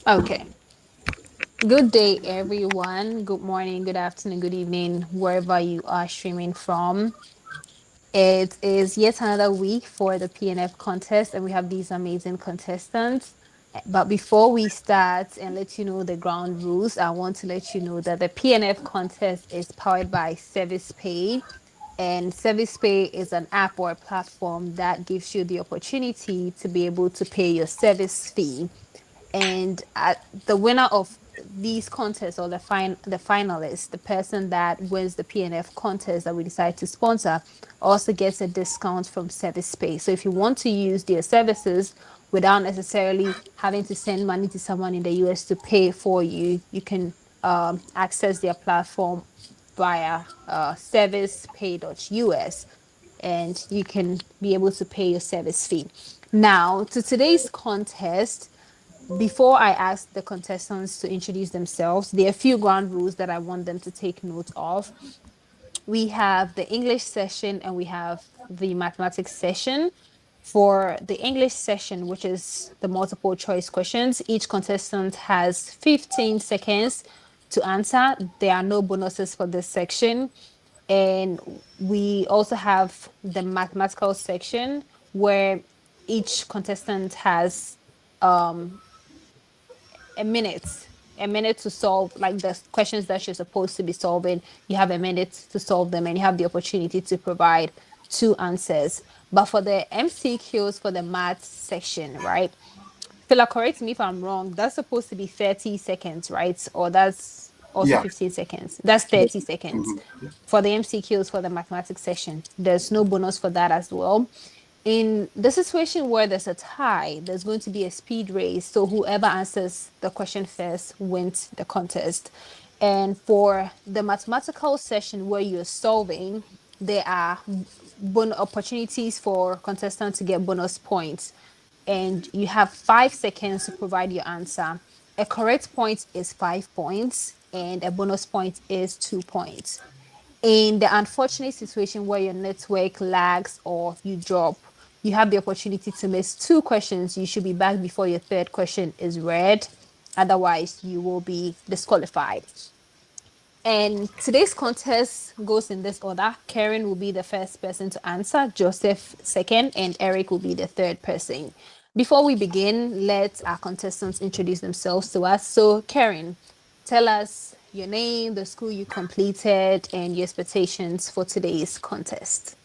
Okay. Good day, everyone. Good morning, good afternoon, good evening, wherever you are streaming from. It is yet another week for the PNF contest, and we have these amazing contestants. But before we start and let you know the ground rules, I want to let you know that the PNF contest is powered by Service Pay. And Service Pay is an app or a platform that gives you the opportunity to be able to pay your service fee. And the winner of these contests, or the finalist, the person that wins the PNF contest that we decide to sponsor, also gets a discount from Service Pay. So if you want to use their services without necessarily having to send money to someone in the US to pay for you, you can access their platform via servicepay.us, and you can be able to pay your service fee. Now, to today's contest, before I ask the contestants to introduce themselves, there are a few ground rules that I want them to take note of. We have the English session and we have the mathematics session. For the English session, which is the multiple choice questions, each contestant has 15 seconds to answer. There are no bonuses for this section. And we also have the mathematical section where each contestant has a minute to solve like the questions that you're supposed to be solving. You have a minute to solve them, and you have the opportunity to provide two answers. But for the MCQs for the math section, right? Phila, correct me if I'm wrong. That's supposed to be 30 seconds, right? Or that's also Yeah. 15 seconds. That's 30 seconds. Yeah. For the MCQs for the mathematics session, there's no bonus for that as well. In the situation where there's a tie, there's going to be a speed race. So whoever answers the question first wins the contest. And for the mathematical session where you're solving, there are opportunities for contestants to get bonus points. And you have 5 seconds to provide your answer. A correct point is 5 points, and a bonus point is 2 points. In the unfortunate situation where your network lags or you drop, you have the opportunity to miss two questions. You should be back before your third question is read. Otherwise, you will be disqualified. And today's contest goes in this order. Karen will be the first person to answer, Joseph second, and Eric will be the third person. Before we begin, let our contestants introduce themselves to us. So, Karen, tell us your name, the school you completed, and your expectations for today's contest.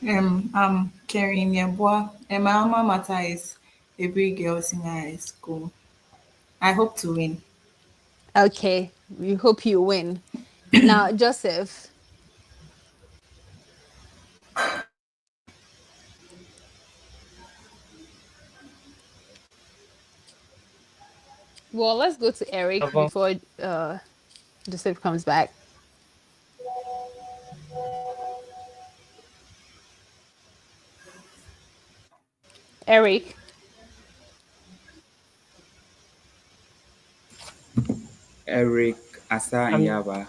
I'm Karen Yabua, and my alma mater is Every Girls Senior High School. I hope to win. Okay, we hope you win. Now, Joseph, well, let's go to Eric before Joseph comes back. Eric. Eric Asa I'm Anyaba.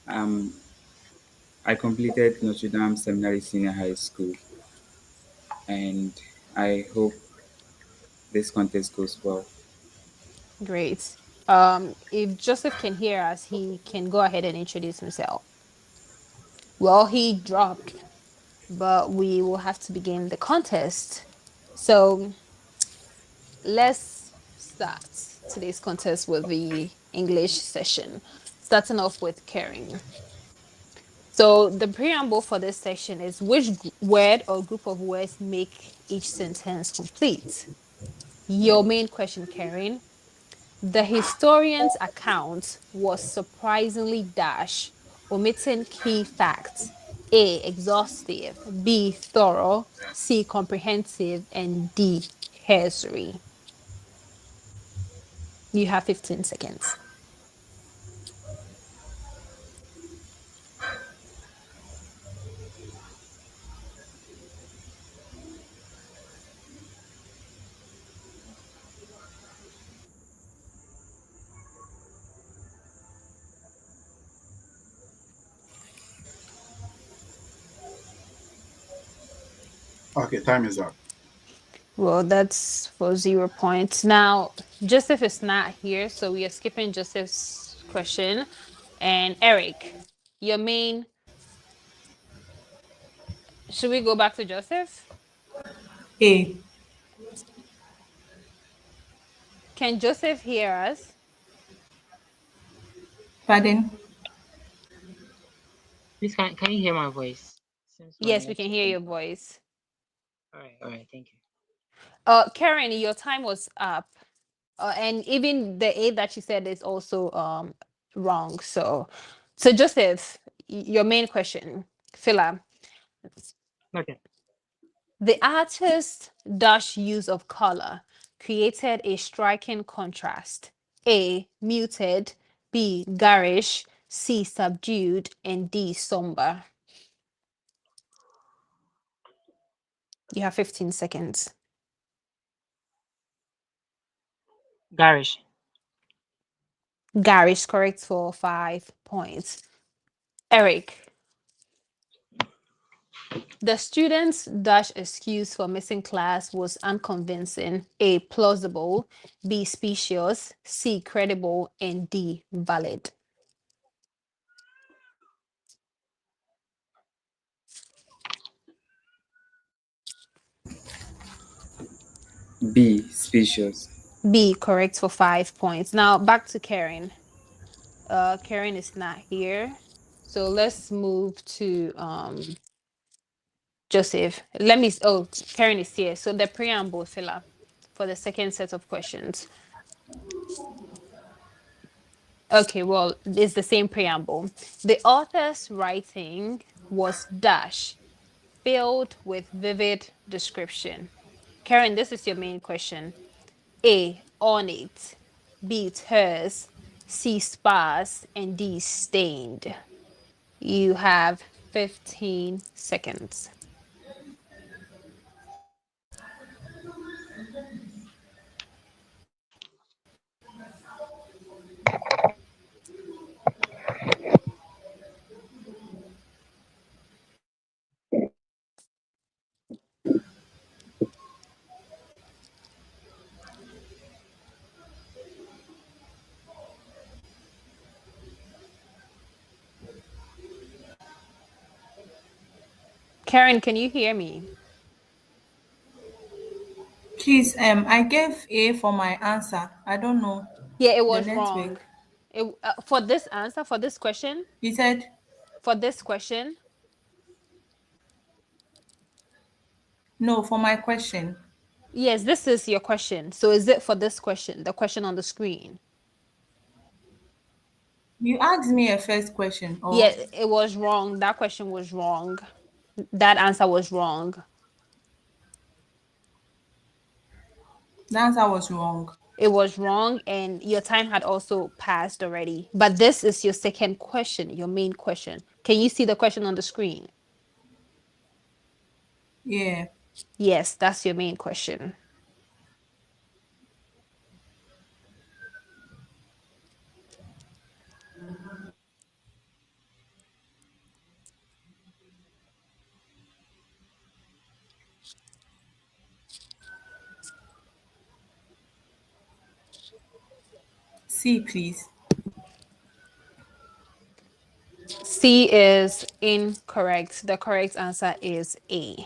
Um, I completed Notre Dame Seminary Senior High School, and I hope this contest goes well. Great. If Joseph can hear us, he can go ahead and introduce himself. Well, he dropped, but we will have to begin the contest. So let's start today's contest with the English session, starting off with caring. So the preamble for this section is which word or group of words make each sentence complete? Your main question, Karen. The historian's account was surprisingly dash, omitting key facts. A. Exhaustive. B. Thorough. C. Comprehensive. And D. Cursory. You have 15 seconds. Okay, time is up. Well, that's for 0 points. Now, Joseph is not here, so we are skipping Joseph's question. And Eric, your main. Should we go back to Joseph? A. Can Joseph hear us? Pardon? Please, can you hear my voice? Since my Yes, we can network hear is your bad. voice. All right, thank you. Karen, your time was up. And even the A that you said is also wrong. So Joseph, your main question, Phila, Okay. the artist's dash use of color created a striking contrast. A, muted, B, garish, C, subdued, and D, somber. You have 15 seconds. Garish. Garish, correct for 5 points. Eric, the student's dash excuse for missing class was unconvincing. A, plausible, B, specious, C, credible, and D, valid. B. Species. B, correct for 5 points. Now back to Karen. Karen is not here. So let's move to Joseph. Karen is here. So the preamble filler for the second set of questions. Okay, well, it's the same preamble. The author's writing was dash, filled with vivid description. Karen, this is your main question. A, ornate, B, terse, C, sparse, and D, stained. You have 15 seconds. Karen, can you hear me? Please, I gave A for my answer. I don't know Yeah, it the was wrong. network. For this answer, You said for this question, no for my question. yes, this is your question. So is it for this question, the question on the screen? You asked me a first question, Yeah, or it was wrong. That question was wrong. That answer was wrong. the answer was wrong. It was wrong, and your time had also passed already. But this is your second question, your main question. Can you see the question on the screen? Yeah. Yes, that's your main question. C, please. C is incorrect. The correct answer is A.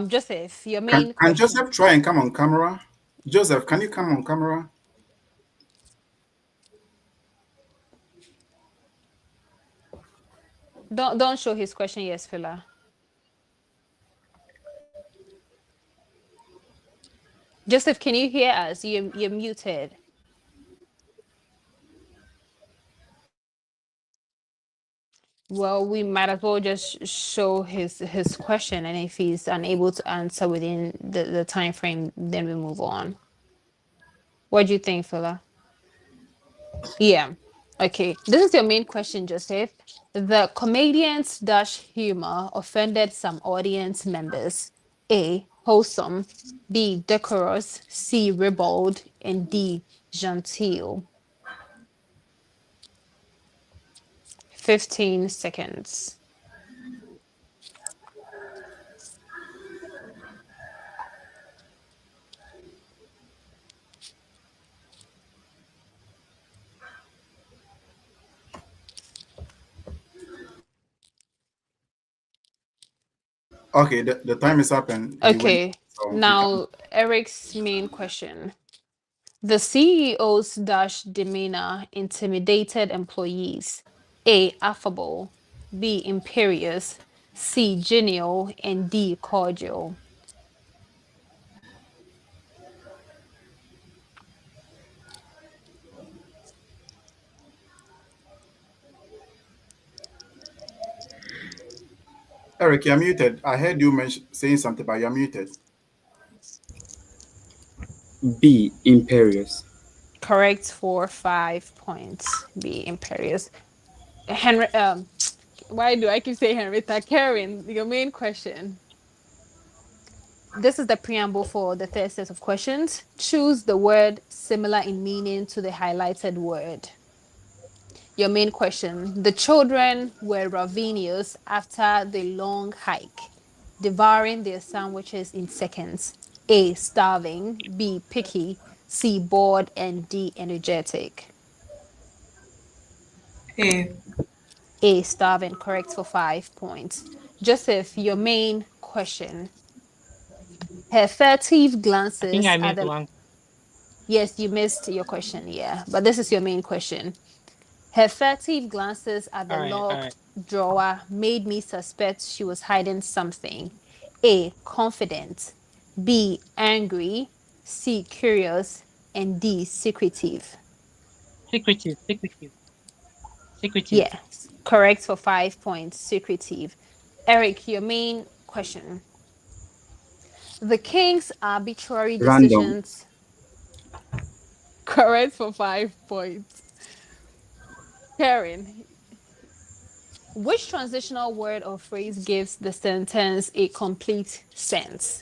Joseph, your main Can question. Joseph try and come on camera? Joseph, can you come on camera? Don't show his question, yes, Phila. Joseph, can you hear us? You're muted. Well, we might as well just show his question, and if he's unable to answer within the time frame, then we move on. What do you think, Phila? Yeah. Okay. This is your main question, Joseph. The comedian's dash humor offended some audience members. A, wholesome, B, decorous, C, ribald, and D, genteel. 15 seconds. Okay, the time is up and he went. Okay, So you now Eric's main question. The CEO's dash demeanor intimidated employees. A. Affable. B. Imperious. C. Genial. And D. Cordial. Eric, you're muted. I heard you saying something, but you're muted. B. Imperious. Correct for 5 points. B. Imperious. Henry, why do I keep saying Henrietta? Karen, your main question. This is the preamble for the third set of questions. Choose the word similar in meaning to the highlighted word. Your main question. The children were ravenous after the long hike, devouring their sandwiches in seconds. A. Starving. B. Picky. C. Bored. And D. Energetic. A. A. Starving. Correct for 5 points. Joseph, your main question. Her furtive I think glances I at missed the... one. Yes, you missed your question, yeah. But this is your main question. Her furtive glances at the All right, all right. locked drawer made me suspect she was hiding something. A. Confident. B. Angry. C. Curious. And D. Secretive. Secretive, secretive, secretive. Yes, correct for 5 points. Secretive. Eric, your main question. The king's arbitrary Random. decisions. Correct for 5 points. Karen, which transitional word or phrase gives the sentence a complete sense?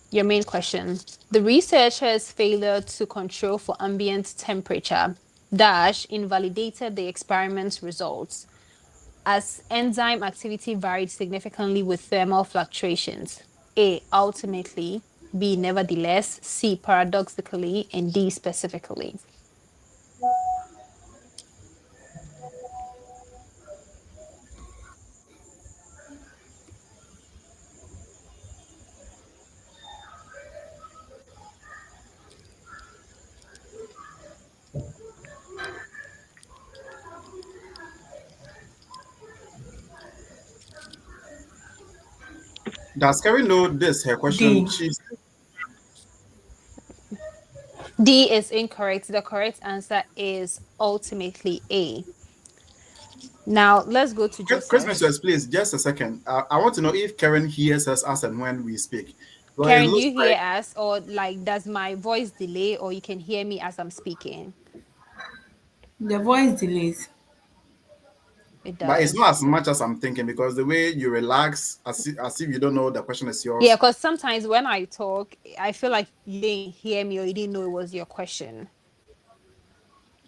Your main question. The researchers' failure to control for ambient temperature dash invalidated the experiment's results as enzyme activity varied significantly with thermal fluctuations. A. Ultimately. B. Nevertheless. C. Paradoxically. And D. Specifically. Does Karen know this? Her question. D. D is incorrect. The correct answer is ultimately A. Now let's go to Joseph. Christmas, please, just a second. I want to know if Karen hears us as and when we speak. Well, it Karen, do looks you hear like us, or like does my voice delay, or you can hear me as I'm speaking? The voice delays. It but it's not does. as much as I'm thinking because the way you relax, as if you don't know the question is yours. Yeah, because sometimes when I talk, I feel like you didn't hear me or you didn't know it was your question.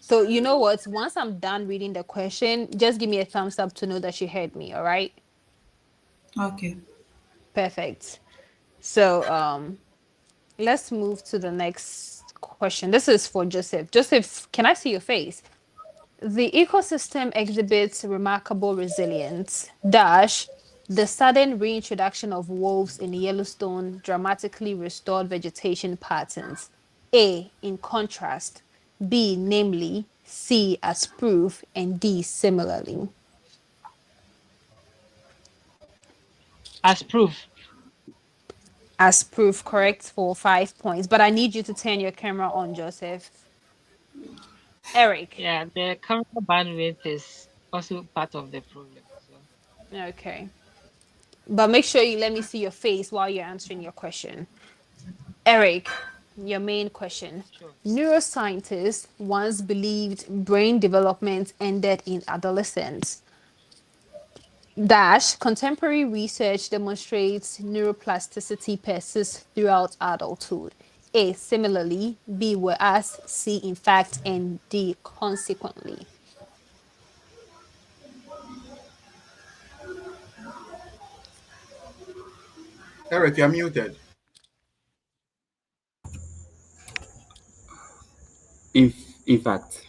So you know what? Once I'm done reading the question, just give me a thumbs up to know that you heard me. All right. Okay. Perfect. So let's move to the next question. This is for Joseph. Joseph, can I see your face? The ecosystem exhibits remarkable resilience. Dash, the sudden reintroduction of wolves in Yellowstone dramatically restored vegetation patterns. A, in contrast. B, namely. C, as proof. And D, similarly. As proof. As proof, correct for 5 points. But I need you to turn your camera on, Joseph. Eric. Yeah, the camera bandwidth is also part of the problem. So Okay. But make sure you let me see your face while you're answering your question. Eric, your main question. sure. Neuroscientists once believed brain development ended in adolescence. Dash, contemporary research demonstrates neuroplasticity persists throughout adulthood. A, similarly. B, whereas. C, in fact. And D, consequently. Eric, you're muted. In fact.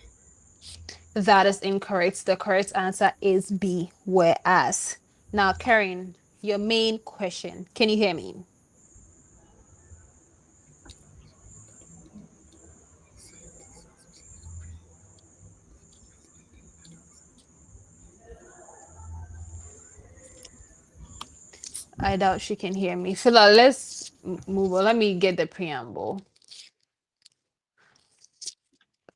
That is incorrect. The correct answer is B, whereas. Now, Karen, your main question. Can you hear me? I doubt she can hear me. Phila, let's move on. Let me get the preamble.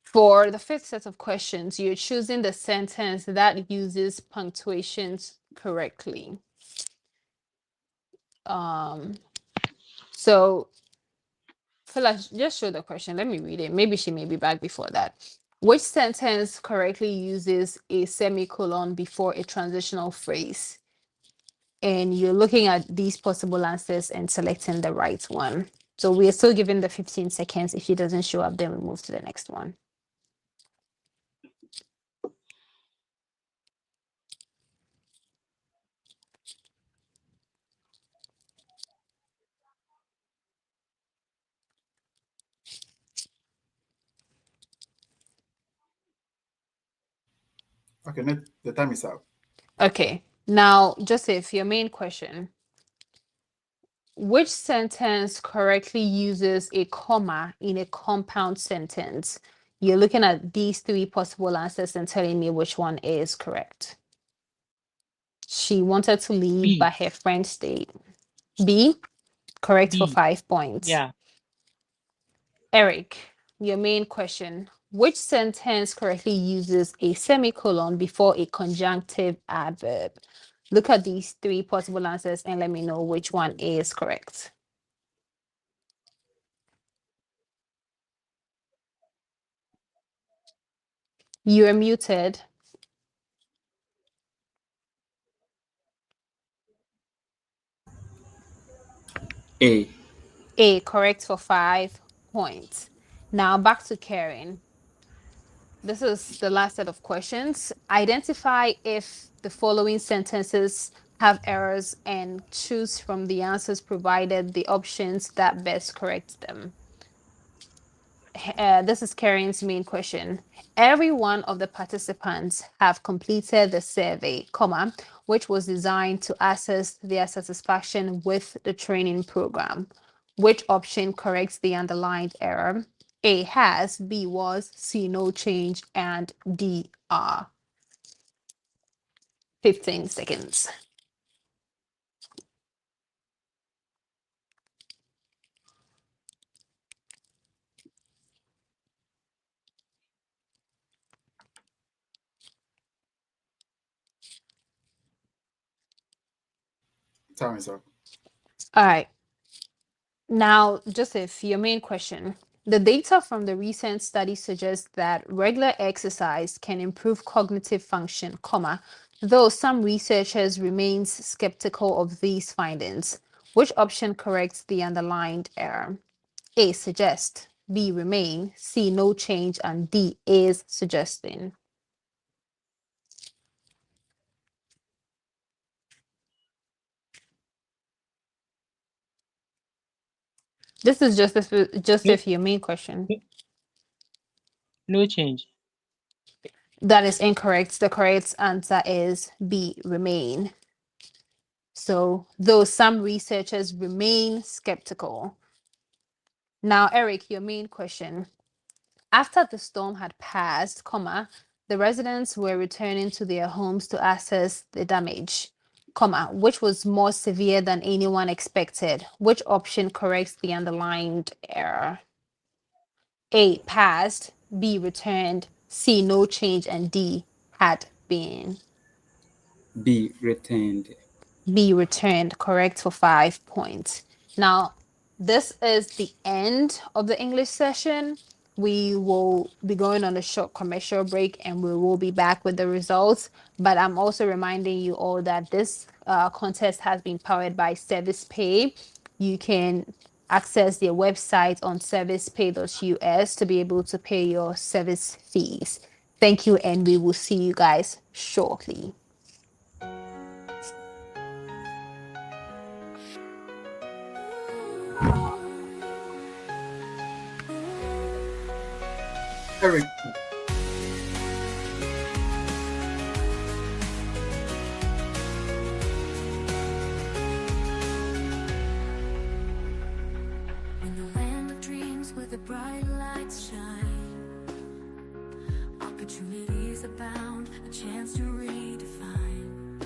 For the fifth set of questions, you're choosing the sentence that uses punctuations correctly. So Phila, just show the question. Let me read it. Maybe she may be back before that. Which sentence correctly uses a semicolon before a transitional phrase? And you're looking at these possible answers and selecting the right one. So we are still given the 15 seconds. If she doesn't show up, then we move to the next one. Okay, the time is out. Okay. Now, Joseph, your main question. Which sentence correctly uses a comma in a compound sentence? You're looking at these three possible answers and telling me which one is correct. She wanted to leave, B. but her friend stayed. B, correct for B. 5 points. Yeah. Eric, your main question. Which sentence correctly uses a semicolon before a conjunctive adverb? Look at these three possible answers and let me know which one is correct. You are muted. A. A, correct for 5 points. Now back to Karen. This is the last set of questions. Identify if the following sentences have errors and choose from the answers provided the options that best correct them. This is Karen's main question. Every one of the participants have completed the survey, comma, which was designed to assess their satisfaction with the training program. Which option corrects the underlined error? A, has, B, was, C, no change, and D, are. 15 seconds. Time is up. All right. Now, Joseph, your main question. The data from the recent study suggests that regular exercise can improve cognitive function, comma, though some researchers remain skeptical of these findings. Which option corrects the underlined error? A, suggest, B, remain, C, no change, and D, is suggesting. This is Joseph, your main question. No change. That is incorrect. The correct answer is B, remain. So, though some researchers remain skeptical. Now, Eric, your main question. After the storm had passed, comma, the residents were returning to their homes to assess the damage, comma, which was more severe than anyone expected. Which option corrects the underlined error? A, passed, B, returned, C, no change, and D, had been. B. Retained. B, returned, correct for 5 points. Now, this is the end of the English session. We will be going on a short commercial break and we will be back with the results. But I'm also reminding you all that this contest has been powered by Service Pay. You can access their website on servicepay.us to be able to pay your service fees. Thank you, and we will see you guys shortly. Eric, dreams where the bright lights shine. Opportunities abound, a chance to redefine.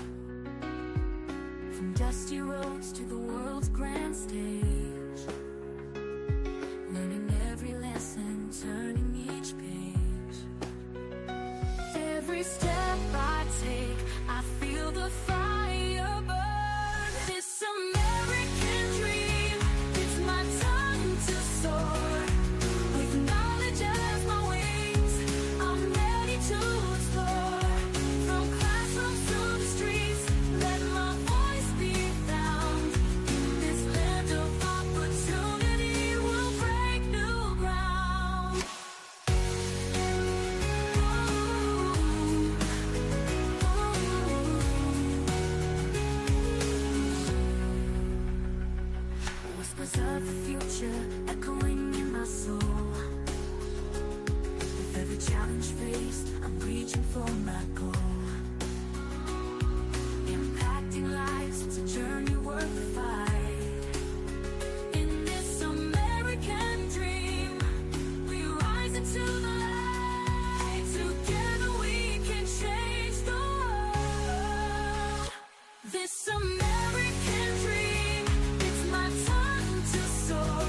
From dusty roads to the world's grand stage, learning every lesson, turning each page. Every step I take, I feel the fire burn. This American dream, it's my time to soar. With knowledge as my wings, I'm ready to explore. From classrooms to the streets, let my voice be found. In this land of opportunity, we'll break new ground. Whispers of the future echoing in my soul. With every challenge faced, I'm reaching for my goal. Impacting lives, it's a journey worth the fight. In this American dream, we rise into the light. Together we can change the world. This American dream, it's my time to soar.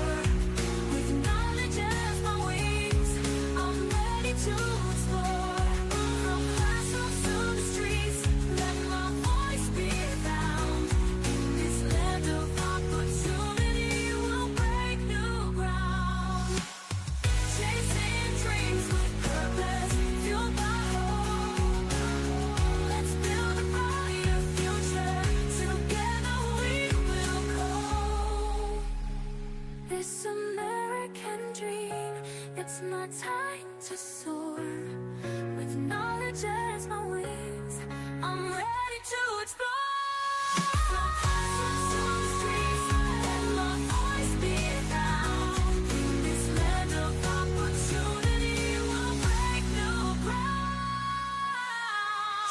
With knowledge as my wings, I'm ready to explore. From classrooms to the streets, let my voice be found. In this land of opportunity, we'll break new ground. Chasing dreams with purpose, fueled by hope. Let's build a brighter future. Together we will go. This American dream, it's my time to soar. With knowledge as my wings, I'm ready to explore. From classrooms to the streets, let my voice be found. In this land of opportunity, we'll break new ground.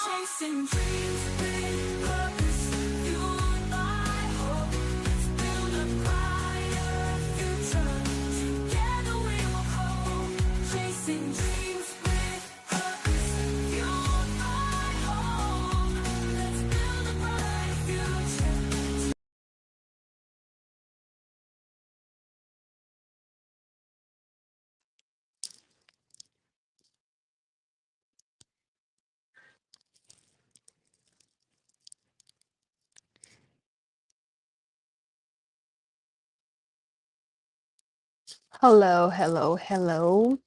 Chasing dreams with purpose, fueled by hope. Let's build a brighter future. Together we will go. Chasing dreams with purpose, fueled by hope. Let's build a bright future. Hello, hello, hello.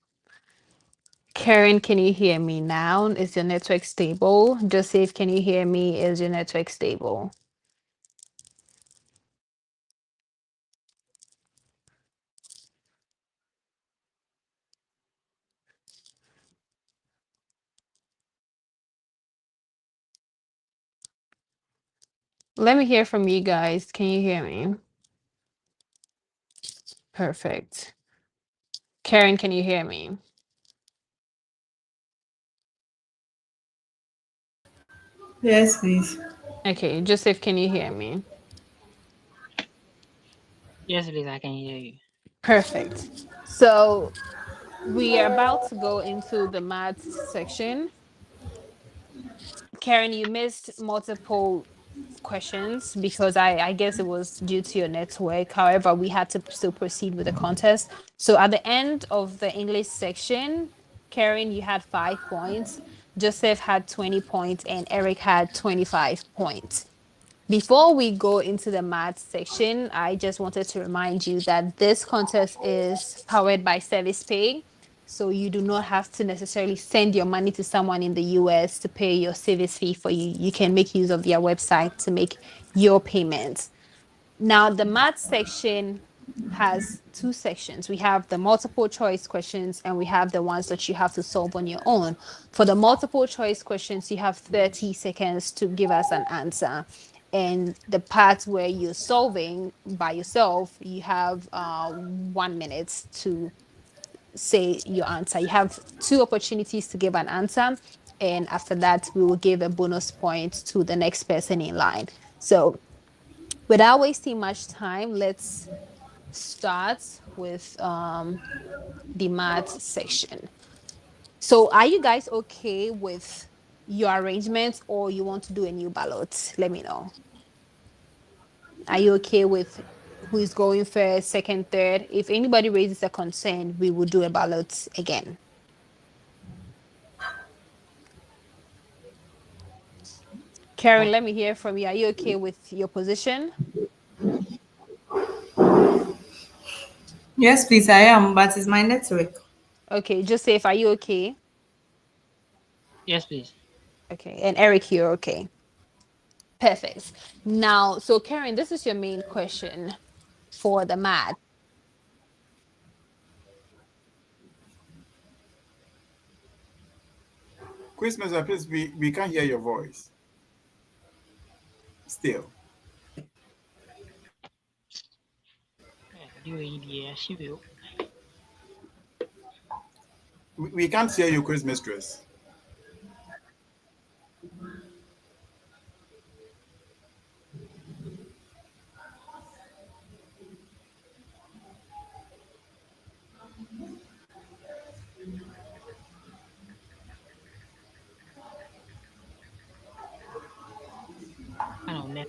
Karen, can you hear me now? Is your network stable? Joseph, can you hear me? Is your network stable? Let me hear from you guys. Can you hear me? Perfect. Karen, can you hear me? Yes, please. Okay, Joseph, can you hear me? Yes, please, I can hear you. Perfect. So we are about to go into the math section. Karen, you missed multiple questions because I guess it was due to your network. However, we had to still proceed with the contest. So at the end of the English section, Karen, you had 5 points. Joseph had 20 points and Eric had 25 points. Before we go into the math section, I just wanted to remind you that this contest is powered by Service Pay. So you do not have to necessarily send your money to someone in the US to pay your service fee for you. You can make use of their website to make your payments. Now, the math section has 2 sections. We have the multiple choice questions and we have the ones that you have to solve on your own. For the multiple choice questions, you have 30 seconds to give us an answer. And the part where you're solving by yourself, you have 1 minute to say your answer. You have 2 opportunities to give an answer. And after that, we will give a bonus point to the next person in line. So without wasting much time, let's start with the math section. So are you guys okay with your arrangements, or you want to do a new ballot? Let me know. Are you okay with who is going first, second, third? If anybody raises a concern, we will do a ballot again. Karen, let me hear from you. Are you okay with your position? Yes, please, I am, but it's my network. Okay, Joseph, are you okay? Yes, please. Okay, and Eric, you're okay. Perfect. Now, so Karen, this is your main question for the math. Christmas, please, we can't hear your voice. Still. Do you she will. We can't hear you, Chris Mistress. Kind of net.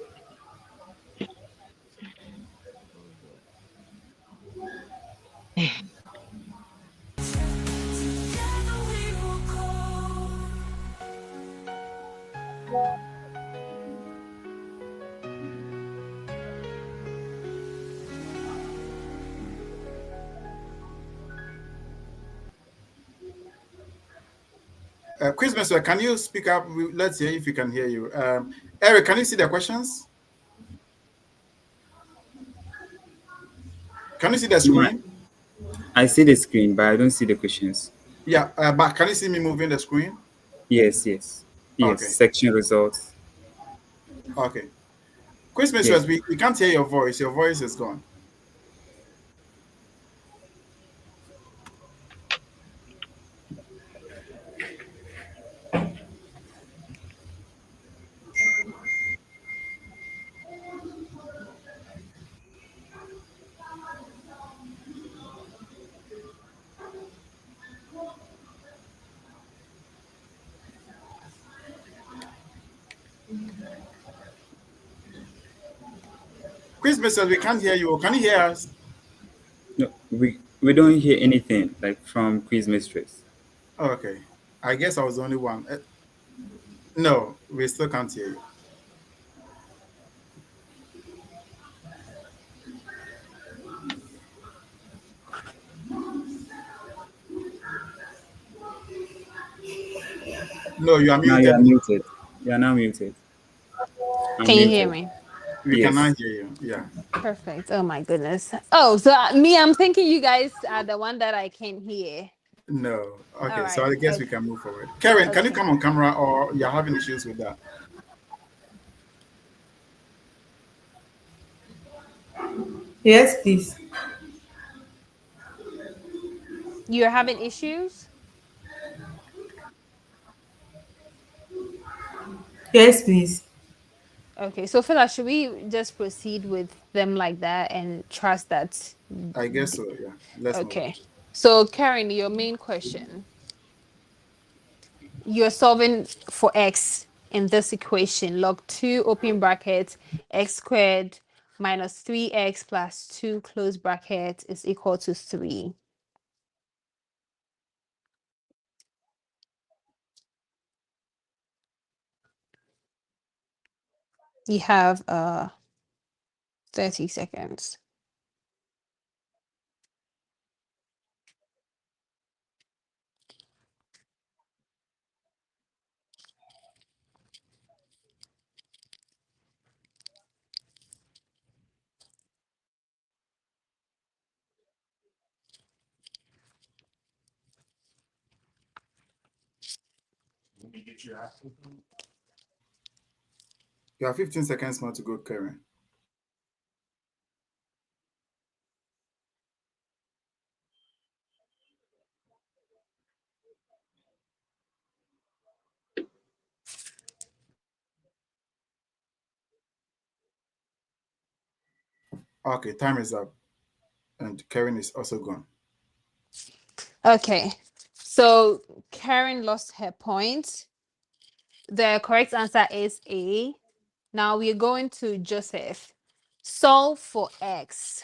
Together we will go. Christmas, can you speak up? Let's hear if we can hear you. Eric, can you see the questions? Can you see the screen? I see the screen, but I don't see the questions. Yeah, but can you see me moving the screen? Yes, yes, yes. Okay. Section results. Okay. Christmas, Yes. we can't hear your voice. Your voice is gone. Christmas, we can't hear you. Can you hear us? No, we don't hear anything like from quiz mistress. Okay. I guess I was the only one. No, we still can't hear you. No, you are Now you are muted. muted. You are now muted. I'm Can you muted. hear me? We Yes. cannot hear you. Yeah. Perfect. Oh my goodness. Oh, so me, I'm thinking you guys are the one that I can hear. No. Okay, All so right. I guess we Okay. can move forward. Karen, can you Okay. come on camera or you're having issues with that? Yes, please. You're having issues? Yes, please. Okay. So Phila, should we just proceed with them like that and trust that? I guess so, yeah. Let's move on. Okay. So Karen, your main question. You're solving for x in this equation. Log 2 open bracket x squared minus 3x plus 2 close bracket is equal to 3. You have 30 seconds. You have 15 seconds more to go, Karen. Okay, time is up. And Karen is also gone. Okay, so Karen lost her point. The correct answer is A. Now we're going to Joseph. Solve for x.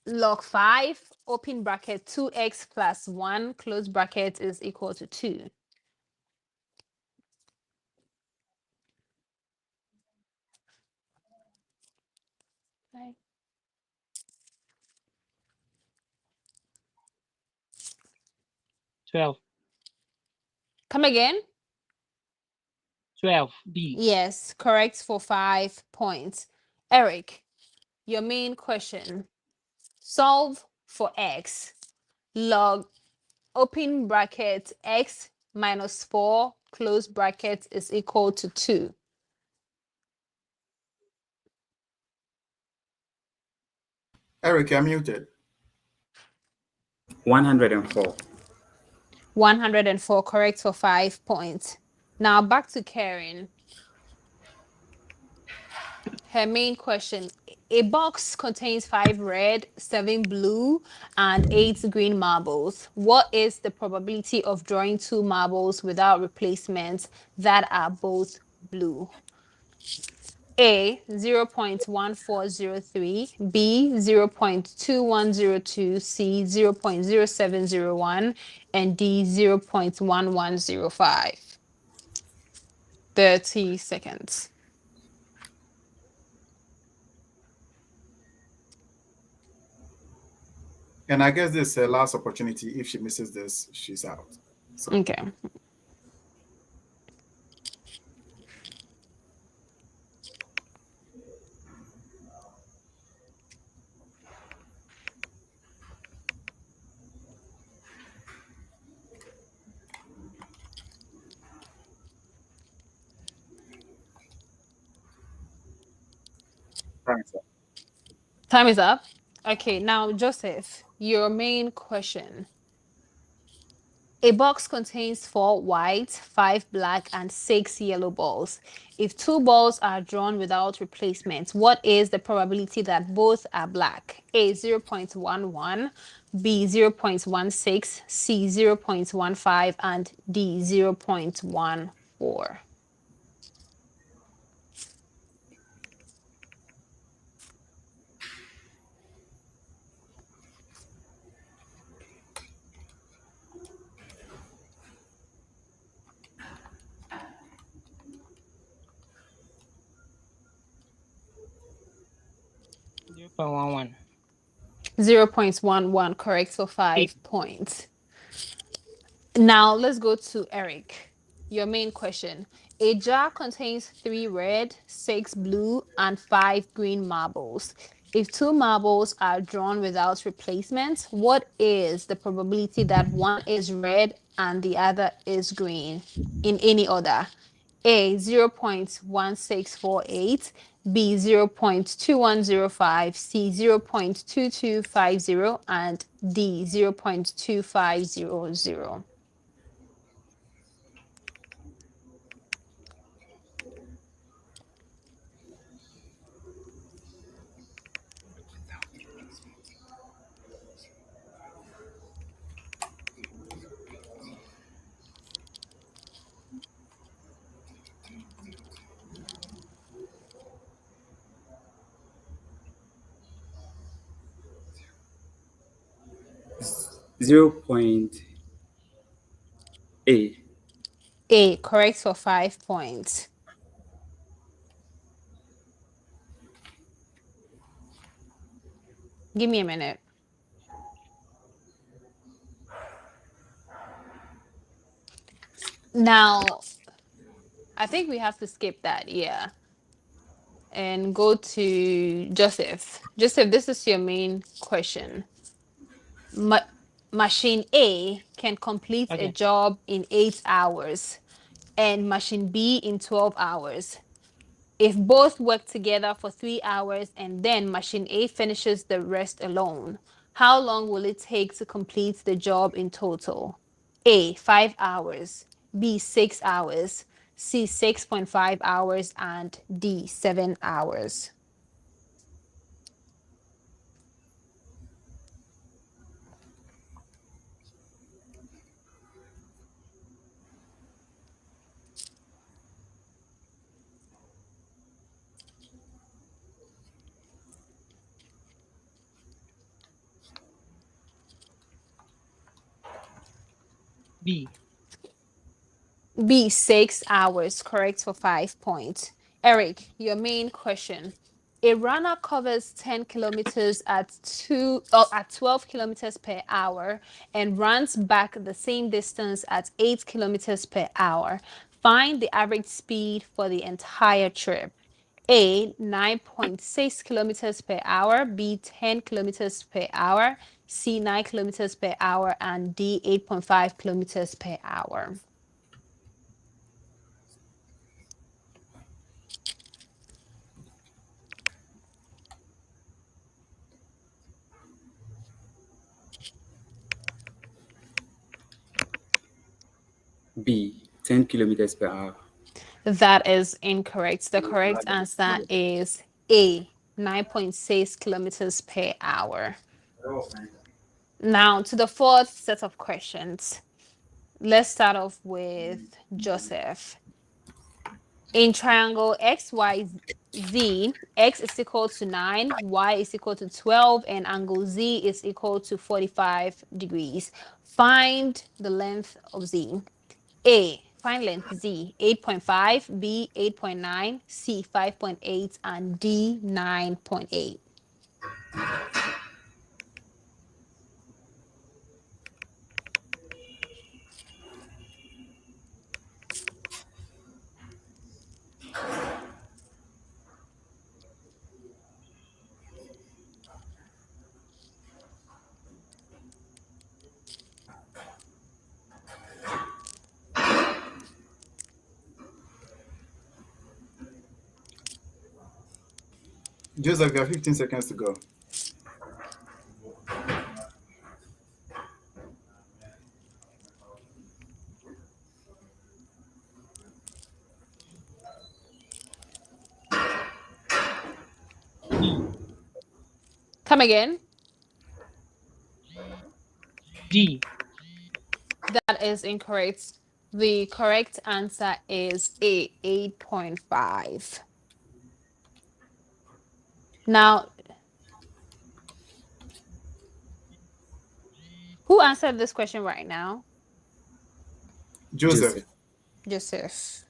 Log 5, open bracket, 2x plus 1, close bracket, is equal to 2. Right. 12. Come again? 12. B. Yes, correct for 5 points. Eric, your main question. Solve for x. Log, open bracket, x minus 4, close bracket, is equal to 2. Eric, you're muted. 104. 104, correct for 5 points. Now back to Karen. Her main question. A box contains 5 red, 7 blue, and 8 green marbles. What is the probability of drawing 2 marbles without replacements that are both blue? A, 0.1403, B, 0.2102, C, 0.0701, and D, 0.1105. 30 seconds. And I guess this is her last opportunity. If she misses this, she's out. So Okay. Time is up. Time is up. Okay, now Joseph, your main question. A box contains 4 white, 5 black, and 6 yellow balls. If 2 balls are drawn without replacement, what is the probability that both are black? A, 0.11, B, 0.16, C, 0.15, and D, 0.14. 0.11. 0.11, correct for 5 points. Now let's go to Eric. Your main question. A jar contains 3 red, 6 blue, and 5 green marbles. If 2 marbles are drawn without replacement, what is the probability that one is red and the other is green in any order? A, 0.1648, B, 0.2105, C, 0.2250, and D, 0.2500. Zero point A. A, correct for 5 points. Give me a minute. Now, I think we have to skip that, yeah, and go to Joseph. Joseph, this is your main question. Machine A can complete a Okay. job in 8 hours and machine B in 12 hours. If both work together for 3 hours and then machine A finishes the rest alone, how long will it take to complete the job in total? A, 5 hours, B, 6 hours, C, 6.5 hours, and D, 7 hours. B. B, 6 hours, correct for 5 points. Eric, your main question. A runner covers 10 kilometers at 12 kilometers per hour and runs back the same distance at 8 kilometers per hour. Find the average speed for the entire trip. A, 9.6 kilometers per hour, B, 10 kilometers per hour, C, 9 kilometers per hour, and D, 8.5 kilometers per hour. B, 10 kilometers per hour. That is incorrect. The correct answer is A, 9.6 kilometers per hour. Now to the fourth set of questions. Let's start off with Joseph. In triangle XYZ, X is equal to 9, Y is equal to 12, and angle Z is equal to 45 degrees. Find the length of Z. A, find length Z, 8.5, B, 8.9, C, 5.8, and D, 9.8. Joseph, you have 15 seconds to go. Come again. D. That is incorrect. The correct answer is A, 8.5. Now, who answered this question right now? Joseph. Joseph.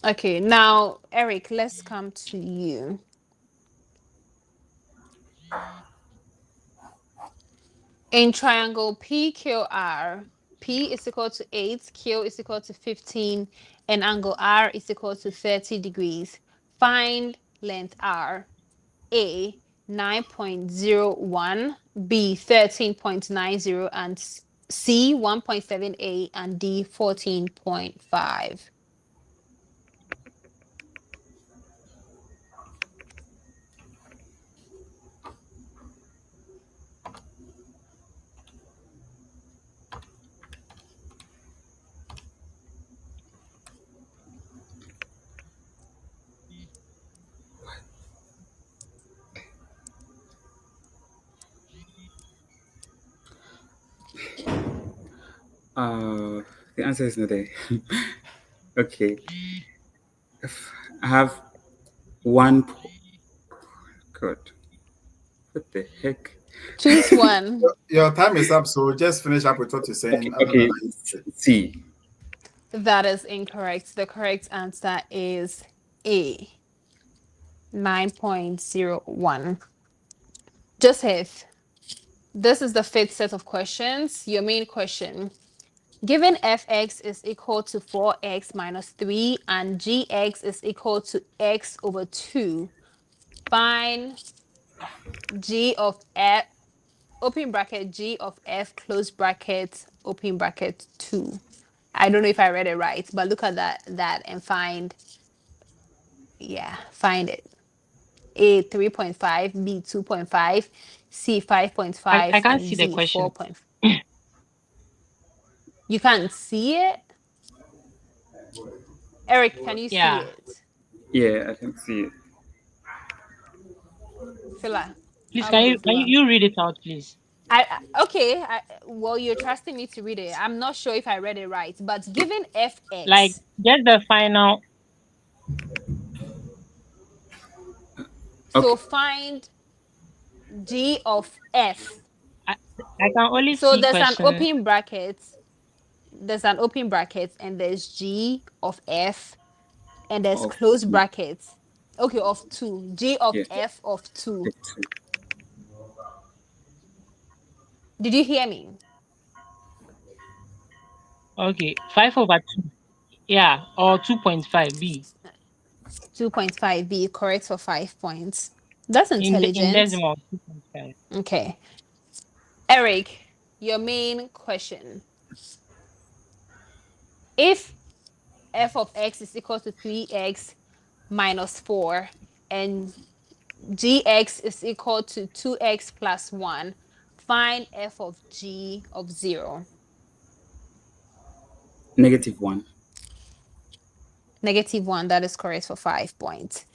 Okay, now, Eric, let's come to you. In triangle PQR, P is equal to 8, Q is equal to 15, and angle R is equal to 30 degrees. Find length R. A, 9.01, B, 13.90, and C, 1.78, and D, 14.5. The answer is not there. Okay. I have one. God. What the heck? Choose one. Your time is up, so just finish up with what you're saying. Okay. C. That is incorrect. The correct answer is A, 9.01. Joseph, this is the fifth set of questions. Your main question. Given fx is equal to 4x minus 3 and gx is equal to x over 2, find g of f, open bracket, g of f, close bracket, open bracket 2. I don't know if I read it right, but look at that and find it. A, 3.5, B, 2.5, C, 5.5, I can't and see D, the question. 4.5. You can't see it? Eric, can you Yeah. see it? Yeah, I can see it. Phila. Please, How can you about Phila? you read it out, please? Well, you're trusting me to read it. I'm not sure if I read it right, but given fx, Like, get the final. so Okay. find G of F. I can only So see there's an questions. open bracket. There's an open bracket, and there's G of F, and there's Of close two. brackets. Okay, of 2. G of Yeah, F of 2. of two. Did you hear me? Okay, 5/2. Yeah, or 2.5 B 2.5B, correct for 5 points. That's in intelligent. decimal 2.5. Okay. Eric, your main question. If f of x is equal to 3x minus 4 and gx is equal to 2x plus 1, find f of g of 0. -1. -1, that is correct for 5 points.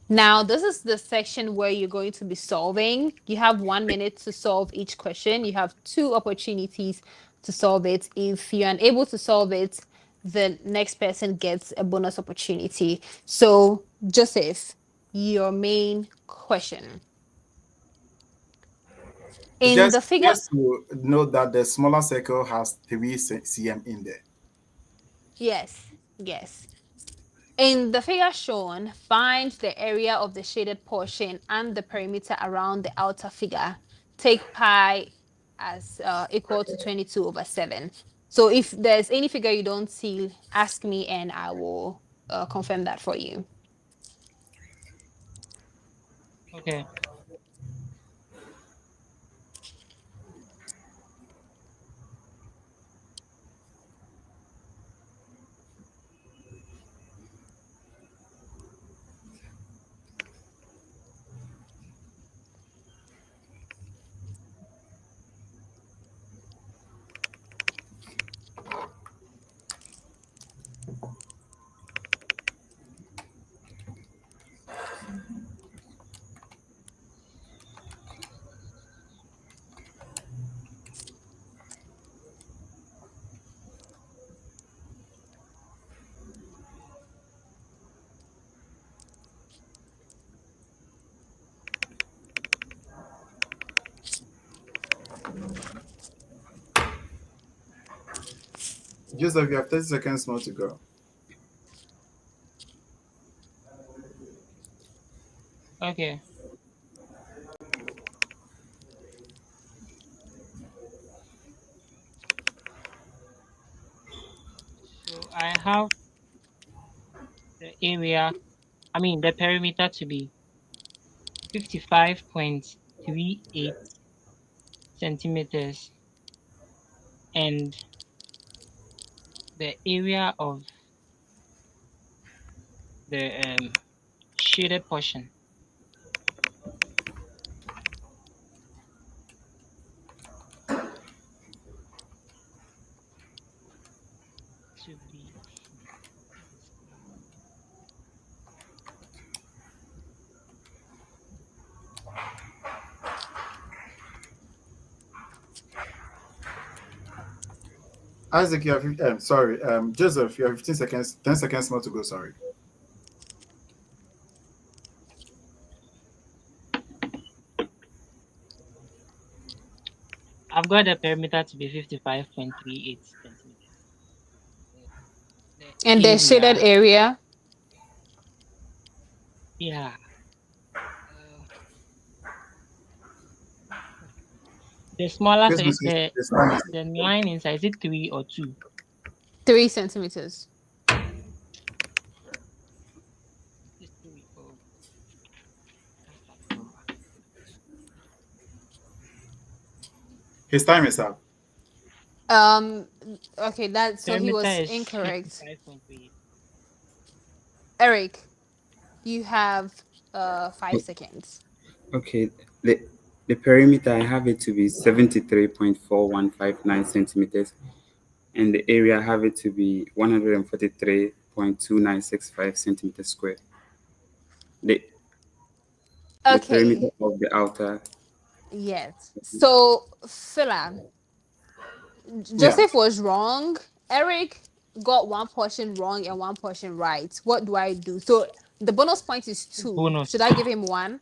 Now, this is the section where you're going to be solving. You have 1 minute to solve each question. You have 2 opportunities to solve it. If you're unable to solve it, the next person gets a bonus opportunity. So, Joseph, your main question. In the figure, Just to note that the smaller circle has 3 cm in there. yes. In the figure shown, find the area of the shaded portion and the perimeter around the outer figure. Take pi as equal to 22/7. So if there's any figure you don't see, ask me and I will confirm that for you. Okay. Joseph, you have 30 seconds more to go. Okay. So I have the area, the perimeter to be 55.38 centimeters, and the area of the shaded portion to be Isaac, you have sorry, Joseph, you have 15 seconds, 10 seconds more to go. Sorry. I've got the perimeter to be 55.38 centimeters. And the shaded area, Yeah. The smaller Christmas size, is fine. the line inside, is it 3 or 2? 3 centimeters. It's 3. Oh. His time is up. Okay, so he was Perimeter is incorrect. 55.38. Eric, you have 5 seconds. Okay, the perimeter, I have it to be 73.4159 centimeters, and the area I have it to be 143.2965 centimeters squared. The perimeter Okay, of the outer. yes. So, Phila, Joseph was wrong. Eric got 1 portion wrong and 1 portion right. What do I do? So the bonus point is 2. Bonus. Should I give him 1?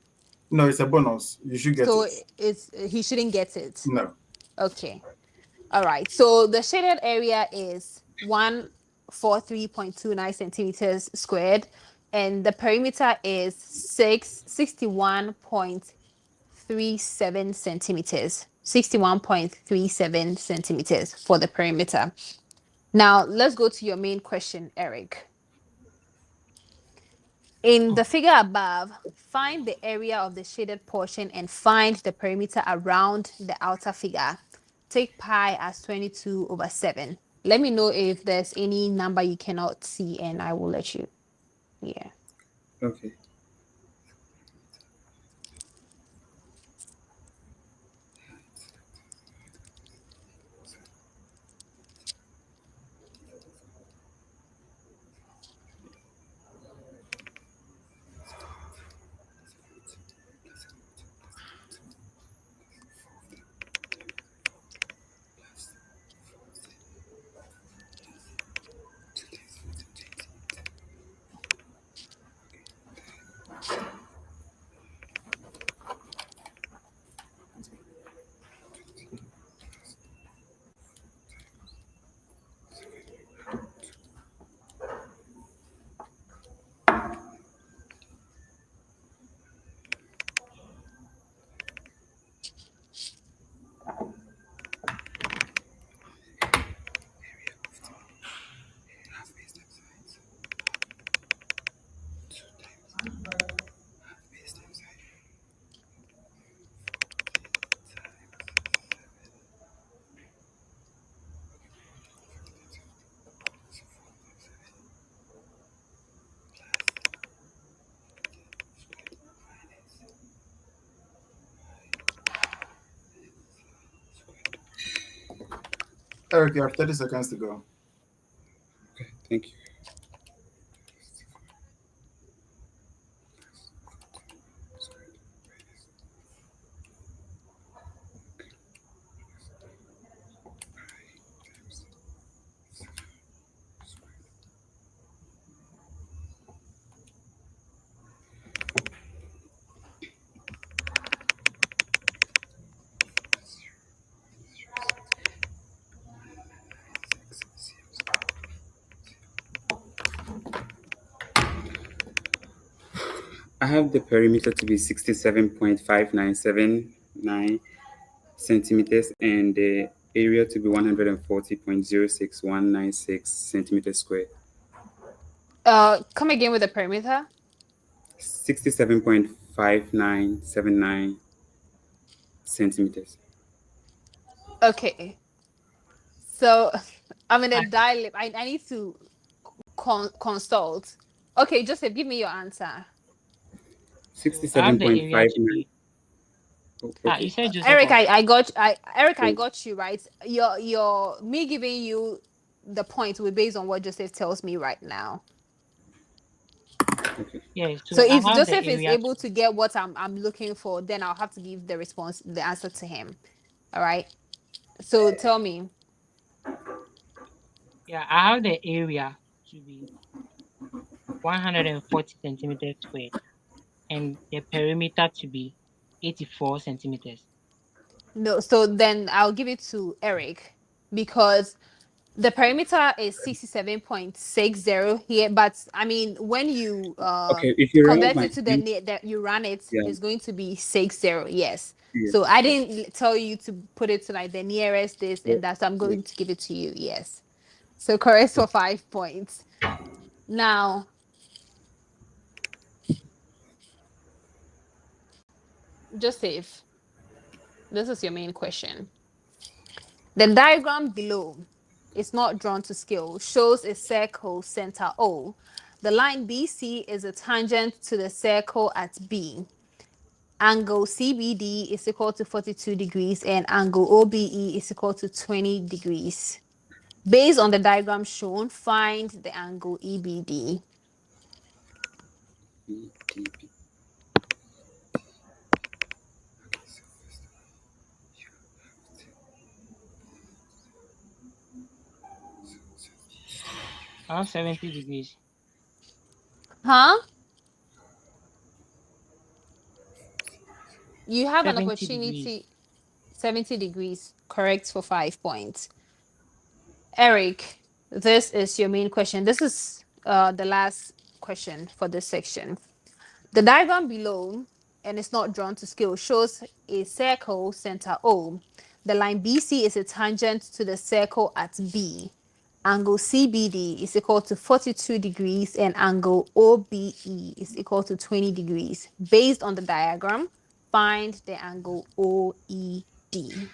No, it's a bonus. You should get So it. he shouldn't get it. No. Okay. All right. So the shaded area is 143.29 centimeters squared, and the perimeter is 61.37 centimeters. 61.37 centimeters for the perimeter. Now let's go to your main question, Eric. In the figure above, find the area of the shaded portion and find the perimeter around the outer figure. Take pi as 22/7. Let me know if there's any number you cannot see and I will let you. Yeah. Okay. Eric, you have 30 seconds to go. Okay. Thank you. I have the perimeter to be 67.5979 centimeters and the area to be 140.06196 centimeters squared. Come again with the perimeter. 67.5979 centimeters. Okay. So I'm in a dialect. I need to consult. Okay, Joseph, give me your answer. I have the 67.59. area to be. Oh, You okay. said Joseph. Eric, or- I got you right. Your me giving you the point will be based on what Joseph tells me right now. Okay. Yeah. So I if have Joseph the is area able to get what I'm looking for, then I'll have to give the answer to him. All right. So tell me. Yeah, I have the area to be 140 centimeters squared and the perimeter to be 84 centimeters. No, so then I'll give it to Eric because the perimeter is 67.60 here, but I mean when you Okay, if you run convert my it to the that you run it, yeah, it's going to be 60. Yes. yeah, So I didn't tell you to put it to like the nearest this yeah, and that. So I'm yeah. going to give it to you. Yes. So correct for 5 points. Now, Joseph, this is your main question. The diagram below is not drawn to scale, shows a circle center O. The line BC is a tangent to the circle at B. Angle CBD is equal to 42 degrees and angle OBE is equal to 20 degrees. Based on the diagram shown, find the angle EBD. EDP. I have 70 degrees. Huh? You have an 70 opportunity. degrees. 70 degrees, correct, for 5 points. Eric, this is your main question. This is the last question for this section. The diagram below, and it's not drawn to scale, shows a circle center O. The line BC is a tangent to the circle at B. Angle CBD is equal to 42 degrees and angle OBE is equal to 20 degrees. Based on the diagram, find the angle OED.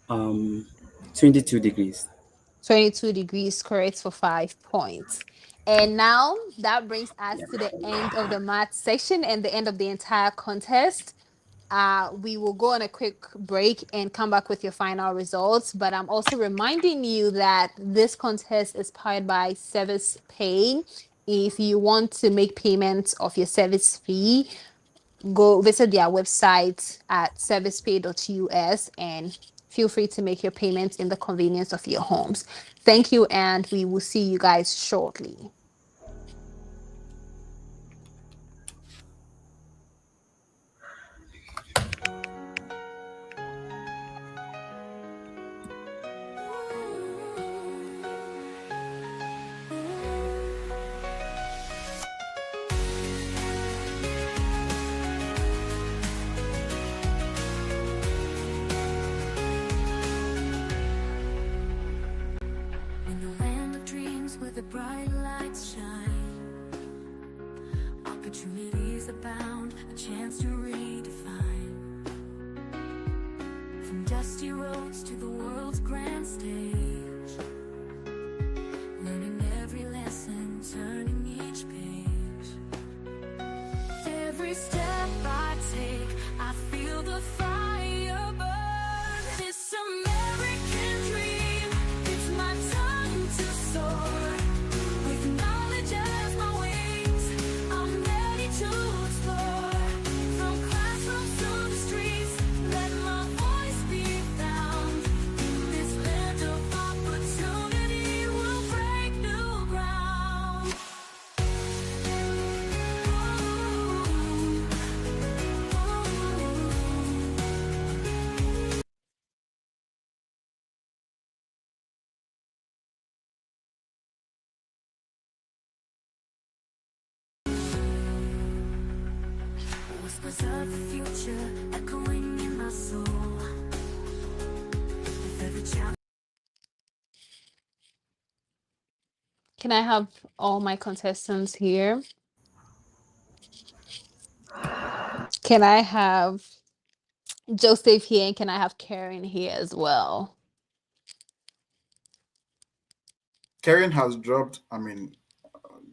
Um, 22 degrees. 22 degrees, correct, for 5 points. And now that brings us to the end of the math section and the end of the entire contest. We will go on a quick break and come back with your final results. But I'm also reminding you that this contest is powered by Service Pay. If you want to make payments of your service fee, go visit their website at servicepay.us and feel free to make your payments in the convenience of your homes. Thank you, and we will see you guys shortly. In the land of dreams where the bright lights shine, opportunities abound, a chance to redefine. From dusty roads to the world's grand stage, learning every lesson, turning each page. Every step I take, I feel the fire burn. This American dream, it's my time to soar. With knowledge as my wings, I'm ready to explore. From classrooms to the streets, let my voice be found. In this land of opportunity, we'll break new ground. Whispers of the future echoing in my soul. With every challenge. Can I have all my contestants here? Can I have Joseph here, and can I have Karen here as well? Karen has dropped,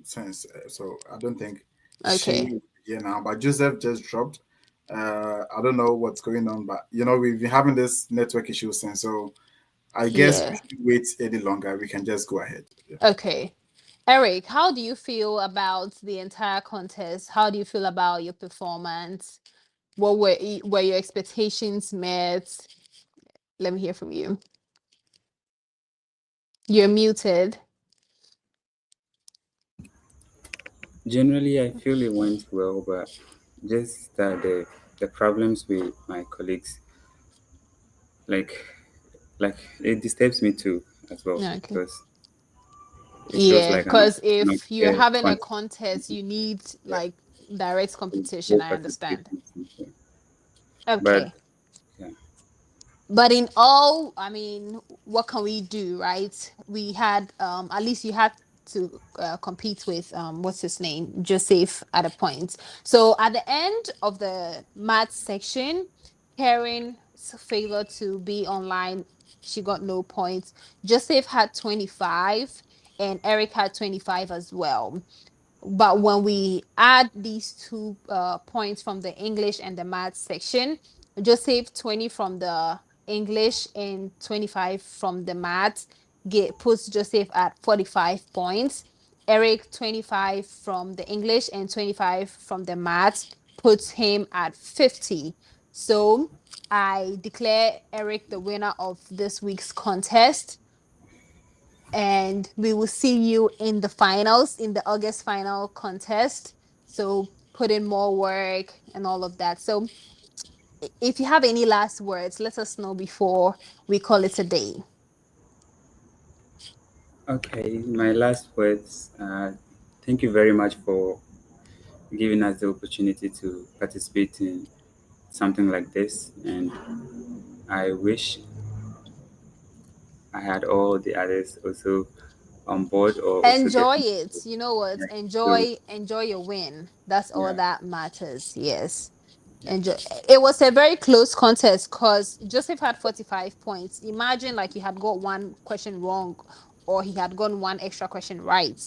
since, so I don't think she Okay. will be here now, but Joseph just dropped. I don't know what's going on, but we've been having this network issue since, so I guess we Yeah. should wait any longer. We can just go ahead. Yeah. Okay. Eric, how do you feel about the entire contest? How do you feel about your performance? What were your expectations met? Let me hear from you. You're muted. Generally, I feel it went well, but just the problems with my colleagues, like like it disturbs me too as well Yeah, okay. because it feels Yeah, like an because if you're unfair having a con- contest, you need yeah, like direct competition. full I understand. participation. Yeah. But Okay. yeah, But in all, I mean, what can we do, right? We had at least you had to compete with what's his name, Joseph at a point. So at the end of the math section, Karen favored to be online. She got no points. Joseph had 25 and Eric had 25 as well. But when we add these two points from the English and the math section, Joseph 20 from the English and 25 from the math puts Joseph at 45 points. Eric 25 from the English and 25 from the math puts him at 50. So I declare Eric the winner of this week's contest, and we will see you in the finals, in the August final contest. So put in more work and all of that. So if you have any last words, let us know before we call it a day. okay. My last words. Thank you very much for giving us the opportunity to participate in something like this, and I wish I had all the others also on board or also Enjoy getting it. You know what? yeah. So Enjoy your win. That's all yeah, that matters. Yes. yeah, Enjoy. It was a very close contest because Joseph had 45 points. Imagine like you had got one question wrong or he had gotten one extra question right.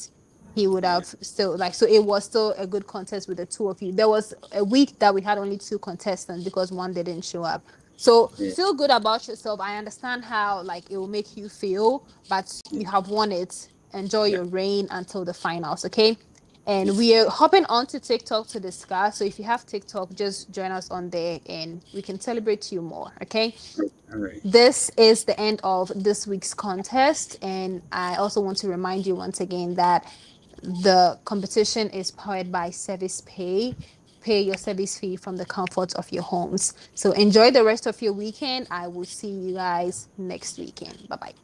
He would yeah, have still like, so it was still a good contest with the two of you. There was a week that we had only two contestants because one didn't show up. So yeah. feel good about yourself. I understand how like it will make you feel, but Yeah. you have won it. Enjoy Yeah. your reign until the finals, okay? Yeah. And we are hopping onto TikTok to discuss. So if you have TikTok, just join us on there and we can celebrate you more. Okay. All right. This is the end of this week's contest. And I also want to remind you once again that the competition is powered by Service Pay. Pay your service fee from the comfort of your homes. So enjoy the rest of your weekend. I will see you guys next weekend. Bye bye.